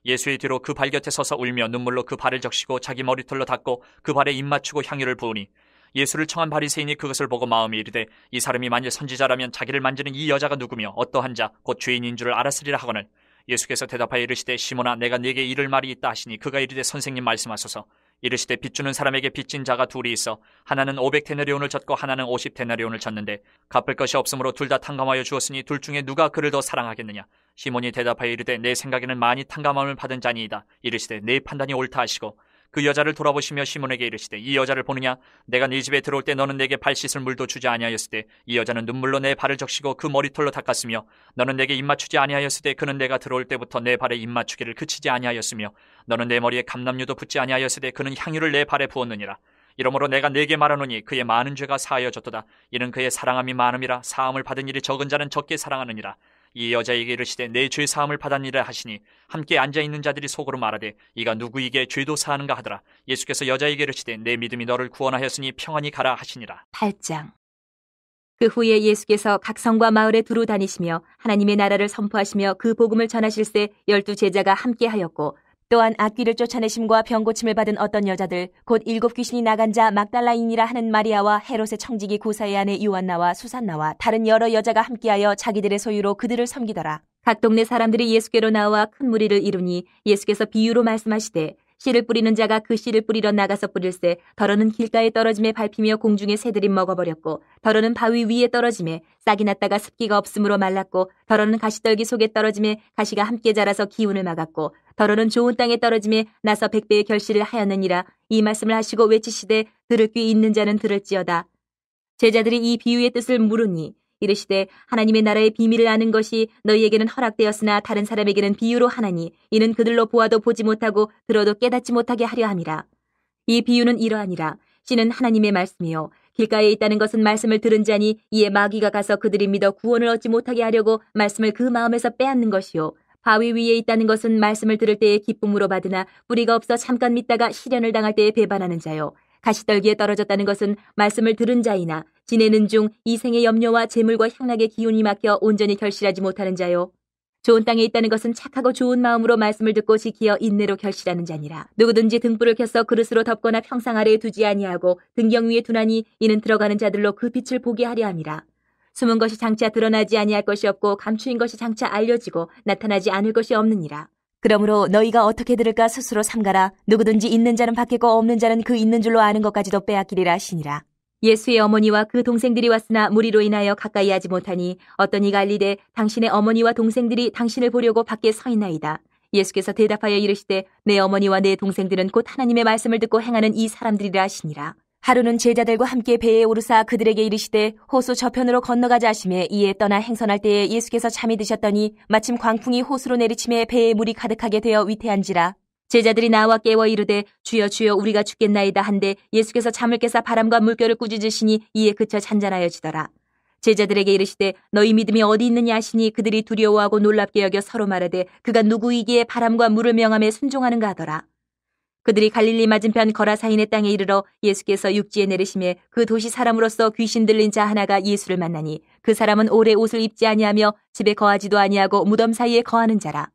예수의 뒤로 그 발 곁에 서서 울며 눈물로 그 발을 적시고 자기 머리털로 닦고 그 발에 입 맞추고 향유를 부으니 예수를 청한 바리새인이 그것을 보고 마음에 이르되 이 사람이 만일 선지자라면 자기를 만지는 이 여자가 누구며 어떠한 자 곧 죄인인 줄을 알았으리라 하거늘 예수께서 대답하여 이르시되 시몬아 내가 네게 이를 말이 있다 하시니 그가 이르되 선생님 말씀하소서. 이르시되 빚주는 사람에게 빚진 자가 둘이 있어 하나는 500데나리온을 졌고 하나는 50데나리온을 졌는데 갚을 것이 없으므로 둘 다 탕감하여 주었으니 둘 중에 누가 그를 더 사랑하겠느냐? 시몬이 대답하여 이르되 내 생각에는 많이 탕감함을 받은 자니이다. 이르시되 내 판단이 옳다 하시고 그 여자를 돌아보시며 시몬에게 이르시되 이 여자를 보느냐? 내가 네 집에 들어올 때 너는 내게 발 씻을 물도 주지 아니하였을 때 이 여자는 눈물로 내 발을 적시고 그 머리털로 닦았으며 너는 내게 입 맞추지 아니하였을 때 그는 내가 들어올 때부터 내 발에 입 맞추기를 그치지 아니하였으며 너는 내 머리에 감람유도 붓지 아니하였을 때 그는 향유를 내 발에 부었느니라. 이러므로 내가 네게 말하노니 그의 많은 죄가 사하여졌도다. 이는 그의 사랑함이 많음이라. 사함을 받은 일이 적은 자는 적게 사랑하느니라. 이 여자에게 이르시되 내 죄 사함을 받았니라 하시니 함께 앉아있는 자들이 속으로 말하되 이가 누구에게 죄도 사하는가 하더라. 예수께서 여자에게 이르시되 내 믿음이 너를 구원하였으니 평안히 가라 하시니라. 8장. 그 후에 예수께서 각 성과 마을에 두루 다니시며 하나님의 나라를 선포하시며 그 복음을 전하실세 12 제자가 함께 하였고 또한 악귀를 쫓아내심과 병고침을 받은 어떤 여자들 곧 7 귀신이 나간 자 막달라인이라 하는 마리아와 헤롯의 청지기 구사의 아내 요한나와 수산나와 다른 여러 여자가 함께하여 자기들의 소유로 그들을 섬기더라. 각 동네 사람들이 예수께로 나와 큰 무리를 이루니 예수께서 비유로 말씀하시되 씨를 뿌리는 자가 그 씨를 뿌리러 나가서 뿌릴새 더러는 길가에 떨어짐에 밟히며 공중에 새들이 먹어버렸고 더러는 바위 위에 떨어짐에 싹이 났다가 습기가 없으므로 말랐고 더러는 가시떨기 속에 떨어짐에 가시가 함께 자라서 기운을 막았고 더러는 좋은 땅에 떨어짐에 나서 100배의 결실을 하였느니라. 이 말씀을 하시고 외치시되 들을 귀 있는 자는 들을지어다. 제자들이 이 비유의 뜻을 물으니 이르시되 하나님의 나라의 비밀을 아는 것이 너희에게는 허락되었으나 다른 사람에게는 비유로 하나니 이는 그들로 보아도 보지 못하고 들어도 깨닫지 못하게 하려 함이라. 이 비유는 이러하니라. 씨는 하나님의 말씀이요 길가에 있다는 것은 말씀을 들은 자니 이에 마귀가 가서 그들이 믿어 구원을 얻지 못하게 하려고 말씀을 그 마음에서 빼앗는 것이요. 바위 위에 있다는 것은 말씀을 들을 때에 기쁨으로 받으나 뿌리가 없어 잠깐 믿다가 시련을 당할 때에 배반하는 자요. 가시떨기에 떨어졌다는 것은 말씀을 들은 자이나 지내는 중 이 생의 염려와 재물과 향락의 기운이 막혀 온전히 결실하지 못하는 자요. 좋은 땅에 있다는 것은 착하고 좋은 마음으로 말씀을 듣고 지키어 인내로 결실하는 자니라. 누구든지 등불을 켜서 그릇으로 덮거나 평상 아래에 두지 아니하고 등경 위에 두나니 이는 들어가는 자들로 그 빛을 보게 하려 함이라. 숨은 것이 장차 드러나지 아니할 것이 없고 감추인 것이 장차 알려지고 나타나지 않을 것이 없느니라. 그러므로 너희가 어떻게 들을까 스스로 삼가라. 누구든지 있는 자는 받겠고 없는 자는 그 있는 줄로 아는 것까지도 빼앗기리라 하시니라. 예수의 어머니와 그 동생들이 왔으나 무리로 인하여 가까이 하지 못하니 어떤 이가 알리되 당신의 어머니와 동생들이 당신을 보려고 밖에 서 있나이다. 예수께서 대답하여 이르시되 내 어머니와 내 동생들은 곧 하나님의 말씀을 듣고 행하는 이 사람들이라 하시니라. 하루는 제자들과 함께 배에 오르사 그들에게 이르시되 호수 저편으로 건너가자 하시매 이에 떠나 행선할 때에 예수께서 잠이 드셨더니 마침 광풍이 호수로 내리침에 배에 물이 가득하게 되어 위태한지라. 제자들이 나와 깨워 이르되 주여 주여 우리가 죽겠나이다 한데 예수께서 잠을 깨사 바람과 물결을 꾸짖으시니 이에 그쳐 잔잔하여지더라. 제자들에게 이르시되 너희 믿음이 어디 있느냐 하시니 그들이 두려워하고 놀랍게 여겨 서로 말하되 그가 누구이기에 바람과 물을 명함에 순종하는가 하더라. 그들이 갈릴리 맞은편 거라사인의 땅에 이르러 예수께서 육지에 내리시매 그 도시 사람으로서 귀신 들린 자 하나가 예수를 만나니 그 사람은 오래 옷을 입지 아니하며 집에 거하지도 아니하고 무덤 사이에 거하는 자라.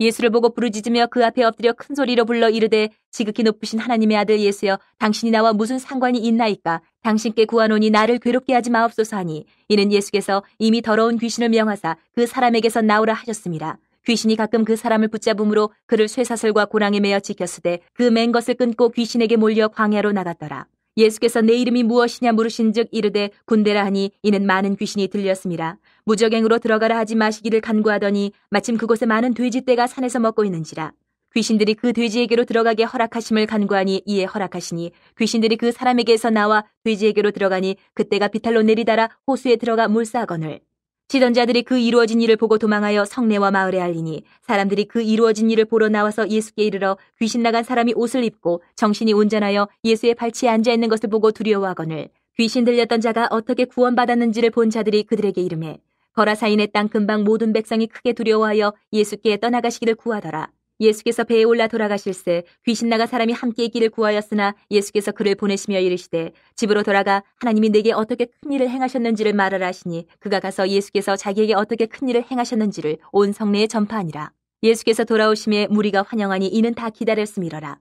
예수를 보고 부르짖으며 그 앞에 엎드려 큰 소리로 불러 이르되 지극히 높으신 하나님의 아들 예수여 당신이 나와 무슨 상관이 있나이까. 당신께 구하노니 나를 괴롭게 하지 마옵소서 하니 이는 예수께서 이미 더러운 귀신을 명하사 그 사람에게서 나오라 하셨습니다. 귀신이 가끔 그 사람을 붙잡음으로 그를 쇠사슬과 고랑에 매어 지켰으되 그 맨 것을 끊고 귀신에게 몰려 광야로 나갔더라. 예수께서 내 이름이 무엇이냐 물으신즉 이르되 군대라 하니 이는 많은 귀신이 들렸습니다. 무적행으로 들어가라 하지 마시기를 간구하더니 마침 그곳에 많은 돼지떼가 산에서 먹고 있는지라. 귀신들이 그 돼지에게로 들어가게 허락하심을 간구하니 이에 허락하시니 귀신들이 그 사람에게서 나와 돼지에게로 들어가니 그때가 비탈로 내리달아 호수에 들어가 물싸거늘. 치던 자들이 그 이루어진 일을 보고 도망하여 성내와 마을에 알리니 사람들이 그 이루어진 일을 보러 나와서 예수께 이르러 귀신 나간 사람이 옷을 입고 정신이 온전하여 예수의 발치에 앉아있는 것을 보고 두려워하거늘 귀신 들렸던 자가 어떻게 구원받았는지를 본 자들이 그들에게 이르매 거라사인의 땅 근방 모든 백성이 크게 두려워하여 예수께 떠나가시기를 구하더라. 예수께서 배에 올라 돌아가실새 귀신 나간 사람이 함께 있기를 구하였으나 예수께서 그를 보내시며 이르시되 집으로 돌아가 하나님이 내게 어떻게 큰 일을 행하셨는지를 말하라 하시니 그가 가서 예수께서 자기에게 어떻게 큰 일을 행하셨는지를 온 성내에 전파하니라. 예수께서 돌아오심에 무리가 환영하니 이는 다 기다렸음이러라.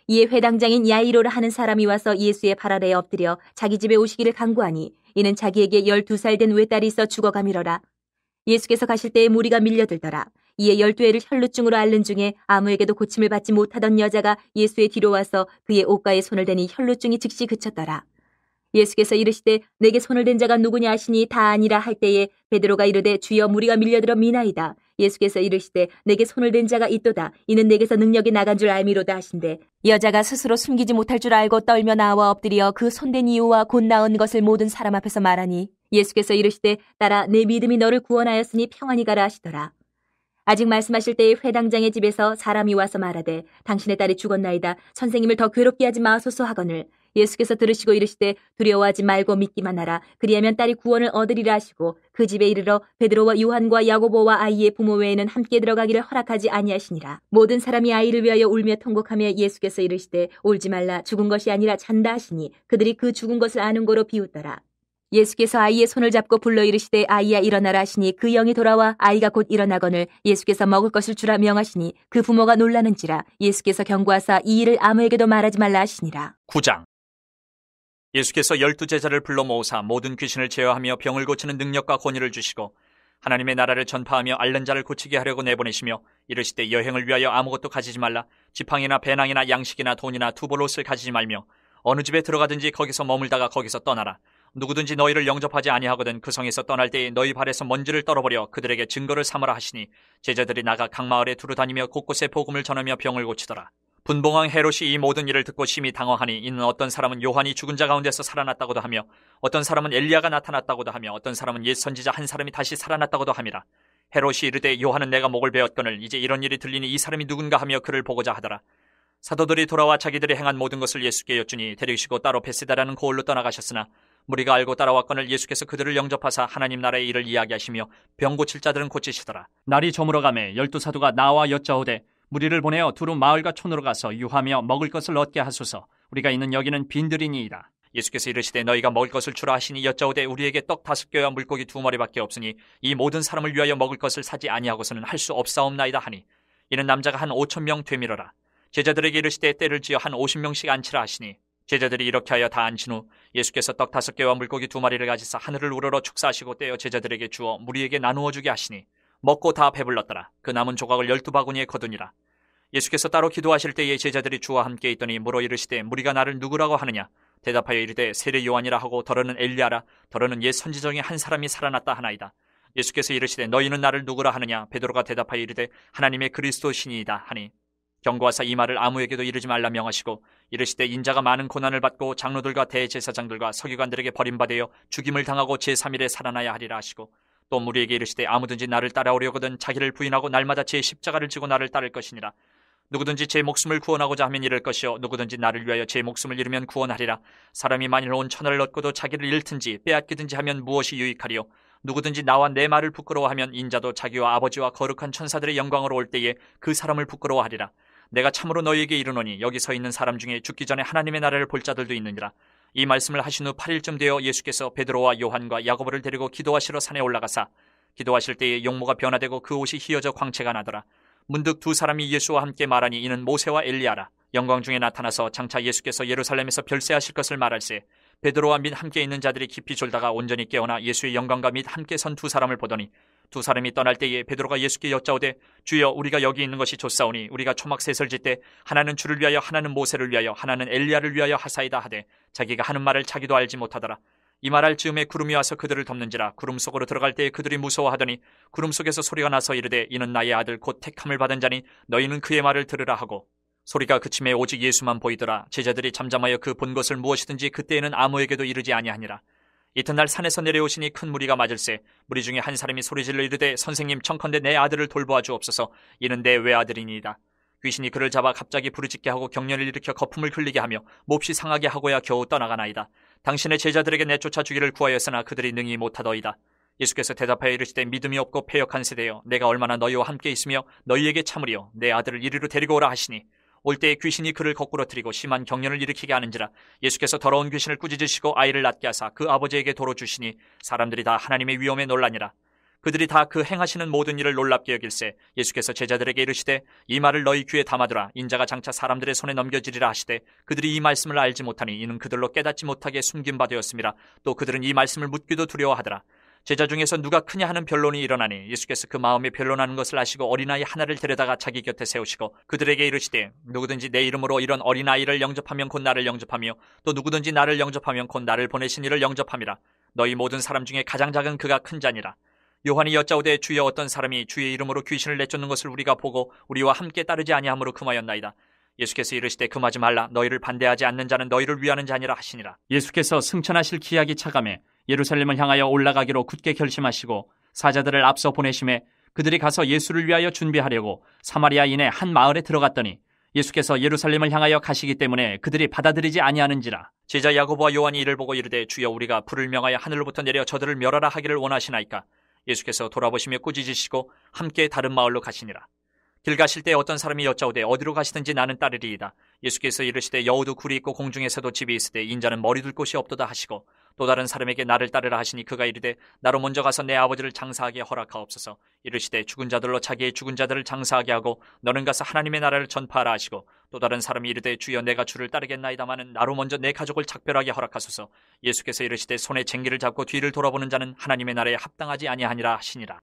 이에 회당장인 야이로라 하는 사람이 와서 예수의 발 아래에 엎드려 자기 집에 오시기를 간구하니 이는 자기에게 12살 된 외딸이 있어 죽어가미러라. 예수께서 가실 때에 무리가 밀려들더라. 이에 12회를 혈루증으로 앓는 중에 아무에게도 고침을 받지 못하던 여자가 예수의 뒤로 와서 그의 옷가에 손을 대니 혈루증이 즉시 그쳤더라. 예수께서 이르시되 내게 손을 댄 자가 누구냐 하시니 다 아니라 할 때에 베드로가 이르되 주여 무리가 밀려들어 미나이다. 예수께서 이르시되 내게 손을 댄 자가 있도다. 이는 내게서 능력이 나간 줄 알미로다 하신대 여자가 스스로 숨기지 못할 줄 알고 떨며 나와 엎드려 그 손댄 이유와 곧 나은 것을 모든 사람 앞에서 말하니 예수께서 이르시되 딸아 내 믿음이 너를 구원하였으니 평안히 가라 하시더라. 아직 말씀하실 때에 회당장의 집에서 사람이 와서 말하되 당신의 딸이 죽었나이다. 선생님을 더 괴롭게 하지 마소서 하거늘 예수께서 들으시고 이르시되 두려워하지 말고 믿기만 하라. 그리하면 딸이 구원을 얻으리라 하시고 그 집에 이르러 베드로와 요한과 야고보와 아이의 부모 외에는 함께 들어가기를 허락하지 아니하시니라. 모든 사람이 아이를 위하여 울며 통곡하며 예수께서 이르시되 울지 말라. 죽은 것이 아니라 잔다 하시니 그들이 그 죽은 것을 아는 거로 비웃더라. 예수께서 아이의 손을 잡고 불러 이르시되 아이야 일어나라 하시니 그 영이 돌아와 아이가 곧 일어나거늘 예수께서 먹을 것을 주라 명하시니 그 부모가 놀라는지라. 예수께서 경고하사 이 일을 아무에게도 말하지 말라 하시니라. 9장. 예수께서 12제자를 불러 모으사 모든 귀신을 제어하며 병을 고치는 능력과 권위를 주시고 하나님의 나라를 전파하며 앓는 자를 고치게 하려고 내보내시며 이르시되 여행을 위하여 아무것도 가지지 말라. 지팡이나 배낭이나 양식이나 돈이나 두벌옷을 가지지 말며 어느 집에 들어가든지 거기서 머물다가 거기서 떠나라. 누구든지 너희를 영접하지 아니하거든 그 성에서 떠날 때에 너희 발에서 먼지를 떨어버려 그들에게 증거를 삼으라 하시니 제자들이 나가 각 마을에 두루 다니며 곳곳에 복음을 전하며 병을 고치더라. 분봉왕 헤롯이 이 모든 일을 듣고 심히 당황하니 이는 어떤 사람은 요한이 죽은 자 가운데서 살아났다고도 하며 어떤 사람은 엘리야가 나타났다고도 하며 어떤 사람은 옛 선지자 한 사람이 다시 살아났다고도 함이라. 헤롯이 이르되 요한은 내가 목을 베었거늘 이제 이런 일이 들리니 이 사람이 누군가 하며 그를 보고자 하더라. 사도들이 돌아와 자기들이 행한 모든 것을 예수께 여쭈니 데리시고 따로 베세다라는 고을로 떠나가셨으나 무리가 알고 따라왔거늘 예수께서 그들을 영접하사 하나님 나라의 일을 이야기하시며 병 고칠 자들은 고치시더라. 날이 저물어가매 12사도가 나와 여짜오되 무리를 보내어 두루 마을과 촌으로 가서 유하며 먹을 것을 얻게 하소서. 우리가 있는 여기는 빈들이니이다. 예수께서 이르시되 너희가 먹을 것을 주라 하시니 여짜오되 우리에게 떡 5개와 물고기 2마리밖에 없으니 이 모든 사람을 위하여 먹을 것을 사지 아니하고서는 할 수 없사옵나이다 하니 이는 남자가 한 5,000명 되밀어라. 제자들에게 이르시되 때를 지어 한 50명씩 앉히라 하시니 제자들이 이렇게 하여 다 앉힌 후 예수께서 떡 5개와 물고기 2마리를 가지사 하늘을 우러러 축사하시고 떼어 제자들에게 주어 무리에게 나누어 주게 하시니 먹고 다 배불렀더라. 그 남은 조각을 12바구니에 거두니라. 예수께서 따로 기도하실 때에 제자들이 주와 함께 있더니 물어 이르시되 무리가 나를 누구라고 하느냐? 대답하여 이르되 세례 요한이라 하고 더러는 엘리야라, 더러는 옛 선지 중에 한 사람이 살아났다 하나이다. 예수께서 이르시되 너희는 나를 누구라 하느냐? 베드로가 대답하여 이르되 하나님의 그리스도시니이다 하니 경고하사 이 말을 아무에게도 이르지 말라 명하시고 이르시되 인자가 많은 고난을 받고 장로들과 대제사장들과 서기관들에게 버림받아 죽임을 당하고 제3일에 살아나야 하리라 하시고 또 무리에게 이르시되 아무든지 나를 따라오려거든 자기를 부인하고 날마다 제 십자가를 지고 나를 따를 것이니라. 누구든지 제 목숨을 구원하고자 하면 잃을 것이요 누구든지 나를 위하여 제 목숨을 잃으면 구원하리라. 사람이 만일 온 천하를 얻고도 자기를 잃든지 빼앗기든지 하면 무엇이 유익하리요? 누구든지 나와 내 말을 부끄러워하면 인자도 자기와 아버지와 거룩한 천사들의 영광으로 올 때에 그 사람을 부끄러워하리라. 내가 참으로 너희에게 이르노니 여기 서 있는 사람 중에 죽기 전에 하나님의 나라를 볼 자들도 있느니라. 이 말씀을 하신 후 8일쯤 되어 예수께서 베드로와 요한과 야고보를 데리고 기도하시러 산에 올라가사 기도하실 때에 용모가 변화되고 그 옷이 희어져 광채가 나더라. 문득 두 사람이 예수와 함께 말하니 이는 모세와 엘리야라. 영광 중에 나타나서 장차 예수께서 예루살렘에서 별세하실 것을 말할세 베드로와 및 함께 있는 자들이 깊이 졸다가 온전히 깨어나 예수의 영광과 및 함께 선 두 사람을 보더니 두 사람이 떠날 때에 베드로가 예수께 여짜오되 주여 우리가 여기 있는 것이 좋사오니 우리가 초막셋을 짓되 하나는 주를 위하여 하나는 모세를 위하여 하나는 엘리야를 위하여 하사이다 하되 자기가 하는 말을 자기도 알지 못하더라. 이 말할 즈음에 구름이 와서 그들을 덮는지라. 구름 속으로 들어갈 때에 그들이 무서워하더니 구름 속에서 소리가 나서 이르되 이는 나의 아들 곧 택함을 받은 자니 너희는 그의 말을 들으라 하고 소리가 그침에 오직 예수만 보이더라. 제자들이 잠잠하여 그 본 것을 무엇이든지 그때에는 아무에게도 이르지 아니하니라. 이튿날 산에서 내려오시니 큰 무리가 맞을세 무리 중에 한 사람이 소리질러 이르되 선생님 청컨대 내 아들을 돌보아 주옵소서. 이는 내 외아들이니이다. 귀신이 그를 잡아 갑자기 부르짖게 하고 경련을 일으켜 거품을 흘리게 하며 몹시 상하게 하고야 겨우 떠나가나이다. 당신의 제자들에게 내쫓아 주기를 구하였으나 그들이 능히 못하더이다. 예수께서 대답하여 이르시되 믿음이 없고 패역한 세대여 내가 얼마나 너희와 함께 있으며 너희에게 참으리요 내 아들을 이리로 데리고 오라 하시니 올 때에 귀신이 그를 거꾸로 들이고 심한 경련을 일으키게 하는지라. 예수께서 더러운 귀신을 꾸짖으시고 아이를 낳게 하사 그 아버지에게 도로 주시니 사람들이 다 하나님의 위엄에 놀라니라. 그들이 다 그 행하시는 모든 일을 놀랍게 여길세 예수께서 제자들에게 이르시되 이 말을 너희 귀에 담아두라. 인자가 장차 사람들의 손에 넘겨지리라 하시되 그들이 이 말씀을 알지 못하니 이는 그들로 깨닫지 못하게 숨긴 바 되었음이라. 또 그들은 이 말씀을 묻기도 두려워하더라. 제자 중에서 누가 크냐 하는 변론이 일어나니 예수께서 그 마음에 변론하는 것을 아시고 어린아이 하나를 데려다가 자기 곁에 세우시고 그들에게 이르시되 누구든지 내 이름으로 이런 어린아이를 영접하면 곧 나를 영접하며 또 누구든지 나를 영접하면 곧 나를 보내신 이를 영접함이라. 너희 모든 사람 중에 가장 작은 그가 큰 자니라. 요한이 여짜오되 주여 어떤 사람이 주의 이름으로 귀신을 내쫓는 것을 우리가 보고 우리와 함께 따르지 아니함으로 금하였나이다. 예수께서 이르시되 금하지 말라. 너희를 반대하지 않는 자는 너희를 위하는 자니라 하시니라. 예수께서 승천하실 기약이 차감해 예루살렘을 향하여 올라가기로 굳게 결심하시고 사자들을 앞서 보내심에 그들이 가서 예수를 위하여 준비하려고 사마리아인의 한 마을에 들어갔더니 예수께서 예루살렘을 향하여 가시기 때문에 그들이 받아들이지 아니하는지라. 제자 야고보와 요한이 이를 보고 이르되 주여 우리가 불을 명하여 하늘로부터 내려 저들을 멸하라 하기를 원하시나이까. 예수께서 돌아보시며 꾸짖으시고 함께 다른 마을로 가시니라. 길 가실 때 어떤 사람이 여짜오되 어디로 가시든지 나는 따르리이다. 예수께서 이르시되 여우도 굴이 있고 공중에서도 집이 있으되 인자는 머리 둘 곳이 없도다 하시고 또 다른 사람에게 나를 따르라 하시니 그가 이르되 나로 먼저 가서 내 아버지를 장사하게 허락하옵소서. 이르시되 죽은 자들로 자기의 죽은 자들을 장사하게 하고 너는 가서 하나님의 나라를 전파하라 하시고 또 다른 사람이 이르되 주여 내가 주를 따르겠나이다마는 나로 먼저 내 가족을 작별하게 허락하소서. 예수께서 이르시되 손에 쟁기를 잡고 뒤를 돌아보는 자는 하나님의 나라에 합당하지 아니하니라 하시니라.